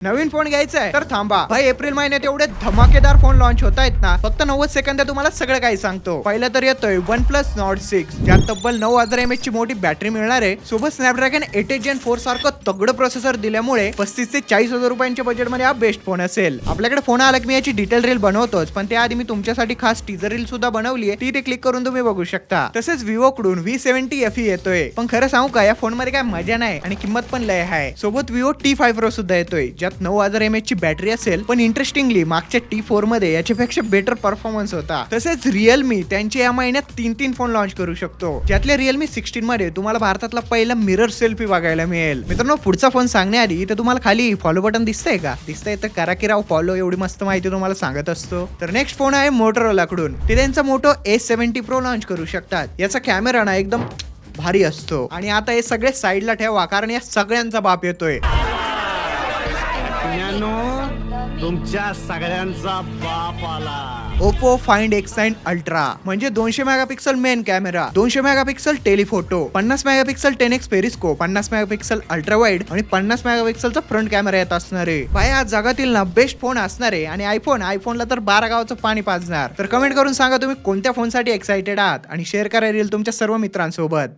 नवीन phone घ्यायचा आहे तर थांबा भाई, एप्रिल महिन्यात एवढे धमाकेदार फोन लॉन्च होत आहेत ना, फक्त 90 सेकंदात तुम्हाला सगळं काही सांगतो. पहिला तर येतोय OnePlus Nord 6, ज्यात तब्बल 9000 mAh ची मोठी बॅटरी मिळणार आहे. सोबत स्नॅपड्रॅगन 8 Gen 4 सारखं तगडं प्रोसेसर दिल्यामुळे 35 ते 40 हजार रुपयांच्या बजेटमध्ये हा बेस्ट फोन असेल. आपल्याकडे फोन आला की मी याची डिटेल रील बनवतोच, पण त्याआधी मी तुमच्यासाठी खास टीजर रील सुद्धा बनवली आहे, ती ते क्लिक करून तुम्ही बघू शकता. तसेच Vivo कडून V70 FE येतोय, पण खरं सांगू का, या फोन मध्ये काय मजा नाही आणि किंमत पण लय आहे. सोबत Vivo T5 Pro सुद्धा येतोय, ज्यात 9000 mAh ची बॅटरी असेल, पण इंटरेस्टिंगली मागच्या T4 मध्ये याच्यापेक्षा बेटर परफॉर्मन्स होता. तसेच Realme त्यांच्या या महिन्यात 3 फोन लॉन्च करू शकतो, ज्यातल्या Realme 16 मध्ये तुम्हाला भारतातला पहिला मिरर सेल्फी बघायला मिळेल. मित्रांनो, पुढचा फोन सांगण्याआधी इथे तुम्हाला खाली फॉलो बटन दिसतंय का? दिसतंय तर करा की राव फॉलो, एवढी मस्त माहिती तुम्हाला सांगत असतो. तर नेक्स्ट फोन आहे Motorola कडून. ते त्यांचा मोटो A70 Pro लॉन्च करू शकतात. याचा कॅमेरा ना एकदम भारी असतो. आणि आता हे सगळे साईडला ठेवा, कारण या सगळ्यांचा बाप येतोय. तुमच्या सगळ्यांचा बाप आला. Oppo Find X9 Ultra म्हणजे 200 megapixel main camera, 200 megapixel telephoto, 50 megapixel 10x periscope, 50 megapixel ultra wide आणि 50 मेगापिक्सलचा फ्रंट कॅमेरा येत असणार आहे. भाई, आज जगातील ना बेस्ट फोन असणार आहे. आणि आयफोनला तर 12 गावाचं पाणी पाजणार. तर कमेंट करून सांगा तुम्ही कोणत्या फोनसाठी एक्साइटेड आहात आणि शेअर करा रील तुमच्या सर्व मित्रांसोबत.